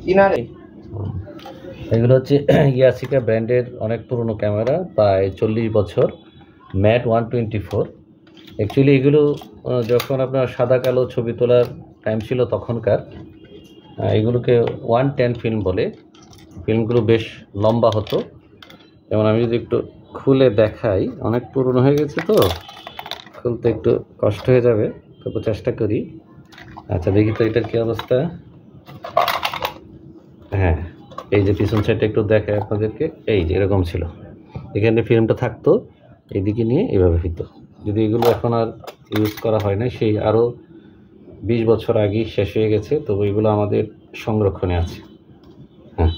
কিনারে এগুলো হচ্ছে ইয়াসিকা ব্র্যান্ডের অনেক পুরনো ক্যামেরা, প্রায় 40 বছর, ম্যাট 124। অ্যাকচুয়ালি এগুলো যখন আপনার সাদা কালো ছবি তোলার টাইম ছিল তখনকার, এগুলোকে 110 ফিল্ম বলে। ফিল্মগুলো বেশ লম্বা হতো। যেমন আমি যদি একটু খুলে দেখাই, অনেক পুরনো হয়ে গেছে তো খুলতে একটু কষ্ট হয়ে যাবে, তবু চেষ্টা করি। আচ্ছা দেখি তো এটার কী অবস্থা। হ্যাঁ, এই যে পিছন সাইডটা একটু দেখায় আপনাদেরকে, এই যে এরকম ছিল। এখানে ফিল্মটা থাকতো, এইদিকে নিয়ে এইভাবে হইতো। যদি এগুলো এখন আর ইউজ করা হয় না, সেই আরও 20 বছর আগেই শেষ হয়ে গেছে, তবু এগুলো আমাদের সংরক্ষণে আছে। হ্যাঁ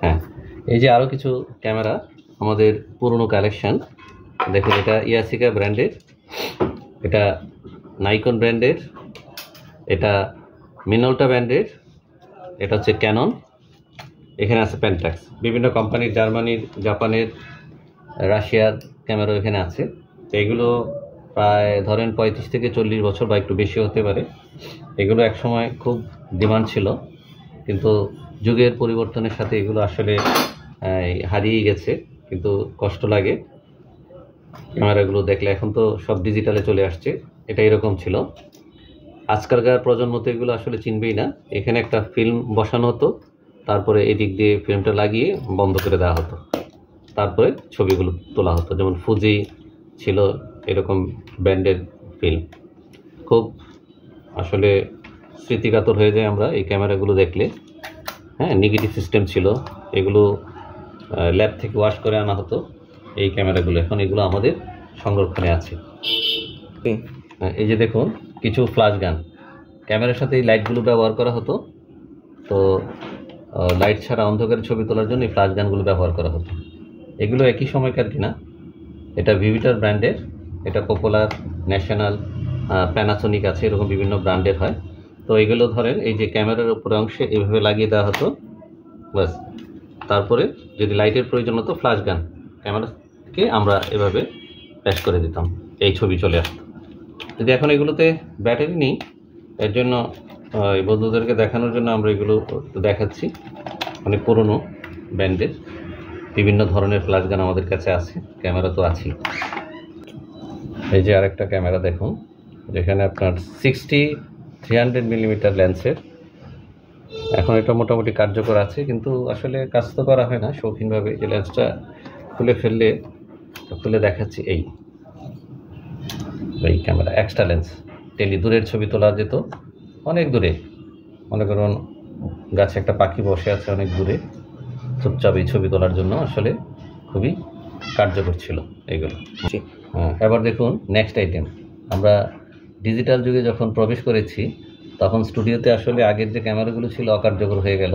হ্যাঁ, এই যে আরও কিছু ক্যামেরা আমাদের পুরনো কালেকশান। দেখুন, এটা ইয়াসিকা ব্র্যান্ডের, এটা নাইকন ব্র্যান্ডের, এটা মিনোল্টা ব্র্যান্ডের, এটা হচ্ছে ক্যানন, এখানে আছে পেন্টাক্স। বিভিন্ন কোম্পানির, জার্মানির, জাপানের, রাশিয়ার ক্যামেরা এখানে আছে। তো এগুলো প্রায় ধরেন 35 থেকে 40 বছর বা একটু বেশি হতে পারে। এগুলো একসময় খুব ডিমান্ড ছিল, কিন্তু যুগের পরিবর্তনের সাথে এগুলো আসলে হারিয়ে গেছে। কিন্তু কষ্ট লাগে ক্যামেরাগুলো দেখলে। এখন তো সব ডিজিটালে চলে আসছে। এটা এরকম ছিল। আজকালকার প্রজন্ম তো এগুলো আসলে চিনবেই না। এখানে একটা ফিল্ম বসানো হতো, তারপরে এদিক দিয়ে ফিল্মটা লাগিয়ে বন্ধ করে দেওয়া হতো, তারপরে ছবিগুলো তোলা হতো। যেমন ফুজি ছিল এরকম ব্র্যান্ডের ফিল্ম। খুব আসলে স্মৃতিকাতর হয়ে যায় আমরা এই ক্যামেরাগুলো দেখলে। হ্যাঁ, নেগেটিভ সিস্টেম ছিল, এগুলো ল্যাব থেকে ওয়াশ করে আনা হতো এই ক্যামেরাগুলো। এখন এগুলো আমাদের সংরক্ষণে আছে। এই যে দেখুন, কিছু ফ্ল্যাশ গান, ক্যামেরার সাথে এই লাইটগুলো ব্যবহার করা হতো। তো লাইট ছাড়া অন্ধকারে ছবি তোলার জন্য এই ফ্ল্যাশ গানগুলো ব্যবহার করা হতো। এগুলো একই সময়কার কিনা। এটা ভিভিটার ব্র্যান্ডের, এটা পপুলার, ন্যাশনাল, প্যানাসোনিক আছে, এরকম বিভিন্ন ব্র্যান্ডের হয়। তো এগুলো ধরেন এই যে ক্যামেরার উপরে অংশে এভাবে লাগিয়ে দেওয়া হতো, বাস। তারপরে যদি লাইটের প্রয়োজন হতো, ফ্ল্যাশ গান ক্যামেরাকে আমরা এভাবে প্যাশ করে দিতাম, এই ছবি চলে আসতো। যদি এখন এগুলোতে ব্যাটারি নেই, এর জন্য এই বন্ধুদেরকে দেখানোর জন্য আমরা এগুলো দেখাচ্ছি। অনেক পুরনো ব্র্যান্ডের বিভিন্ন ধরনের ফ্ল্যাশ গান আমাদের কাছে আছে, ক্যামেরা তো আছেই। এই যে আরেকটা ক্যামেরা দেখুন, যেখানে আপনার 60-300 মিলিমিটার লেন্সের। এখন এটা মোটামুটি কার্যকর আছে, কিন্তু আসলে কাজ তো করা হয় না শৌখিনভাবে। যে লেন্সটা খুলে ফেললে, খুলে দেখাচ্ছি, এই ক্যামেরা এক্সট্রা লেন্স, দূরের ছবি তোলা যেত অনেক দূরে। মনে করুন গাছে একটা পাখি বসে আছে অনেক দূরে, চুপচাপ এই ছবি তোলার জন্য আসলে খুবই কার্যকর ছিল এগুলো। এবার দেখুন নেক্সট আইটেম। আমরা ডিজিটাল যুগে যখন প্রবেশ করেছি, তখন স্টুডিওতে আসলে আগের যে ক্যামেরাগুলো ছিল অকার্যকর হয়ে গেল।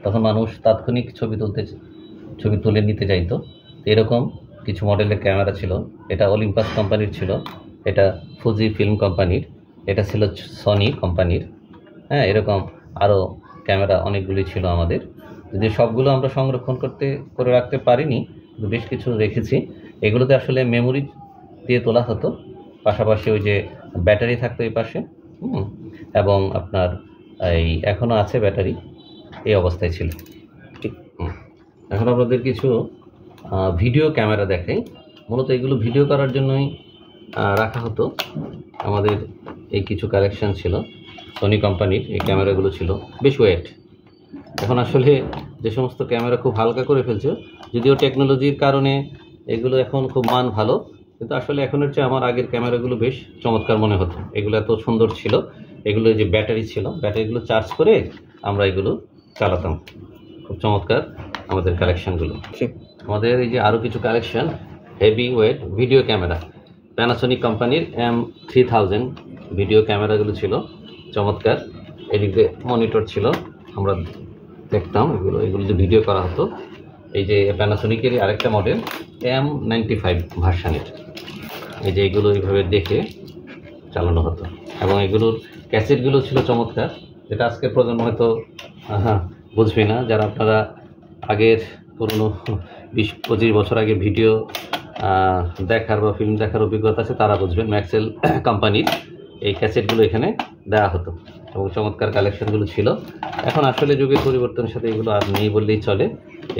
তখন মানুষ তাৎক্ষণিক ছবি তুলে নিতে চাইতো। এরকম কিছু মডেলের ক্যামেরা ছিল। এটা অলিম্পাস কোম্পানির ছিল, এটা ফুজি ফিল্ম কোম্পানির, এটা ছিল সনি কোম্পানির। হ্যাঁ, এরকম আরও ক্যামেরা অনেকগুলি ছিল আমাদের। যদি সবগুলো আমরা সংরক্ষণ করে রাখতে পারিনি, কিন্তু বেশ কিছু রেখেছি। এগুলোতে আসলে মেমোরি দিয়ে তোলা হতো, পাশাপাশি ওই যে ব্যাটারি থাকতো এই পাশে, এবং আপনার এই এখনও আছে ব্যাটারি, এই অবস্থায় ছিল। এখন আপনাদের কিছু ভিডিও ক্যামেরা দেখাই। মূলত এগুলো ভিডিও করার জন্যই রাখা হতো। আমাদের এই কিছু কালেকশন ছিল, সনি কোম্পানির এই ক্যামেরাগুলো ছিল, বেশ ওয়েট। এখন আসলে যে সমস্ত ক্যামেরা খুব হালকা করে ফেলছে, যদিও টেকনোলজির কারণে এগুলো এখন খুব মান ভালো, কিন্তু আসলে এখনের চেয়ে আমার আগের ক্যামেরাগুলো বেশ চমৎকার মনে হতো। এগুলো এত সুন্দর ছিল। এগুলো যে ব্যাটারি ছিল, ব্যাটারিগুলো চার্জ করে আমরা এগুলো চালাতাম। খুব চমৎকার আমাদের কালেকশানগুলো। আমাদের এই যে আরও কিছু collection, heavy weight video camera, Panasonic কোম্পানির M3000 ভিডিও ক্যামেরাগুলো ছিল চমৎকার। এদিকে মনিটর ছিল, আমরা দেখতাম এগুলো যে ভিডিও করা হতো। এই যে প্যানাসোনিকেরই আরেকটা মডেল M95 ভার্সানের, এই যে এগুলো এইভাবে দেখে চালানো হতো। এবং এগুলোর ক্যাসেটগুলো ছিল চমৎকার, যেটা আজকের প্রজন্ম হয়তো বুঝবে না। যারা আপনারা আগের পুরনো 20-25 বছর আগে ভিডিও দেখার বা ফিল্ম দেখার অভিজ্ঞতা আছে, তারা বুঝবেন। ম্যাক্সেল কোম্পানির এই ক্যাসেটগুলো এখানে দেওয়া হতো। এবং চমৎকার কালেকশনগুলো ছিল। এখন আসলে যুগের পরিবর্তনের সাথে এগুলো আর নেই বললেই চলে।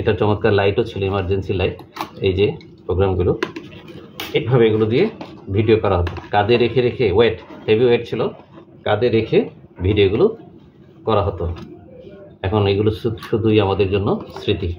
এটা চমৎকার লাইটও ছিল, ইমার্জেন্সি লাইট। এই যে প্রোগ্রামগুলো এইভাবে এগুলো দিয়ে ভিডিও করা হতো, কাঁধে রেখে রেখে, ওয়েট হেভি ওয়েট ছিল, কাঁধে রেখে ভিডিওগুলো করা হতো। এখন এগুলো শুধুই আমাদের জন্য স্মৃতি।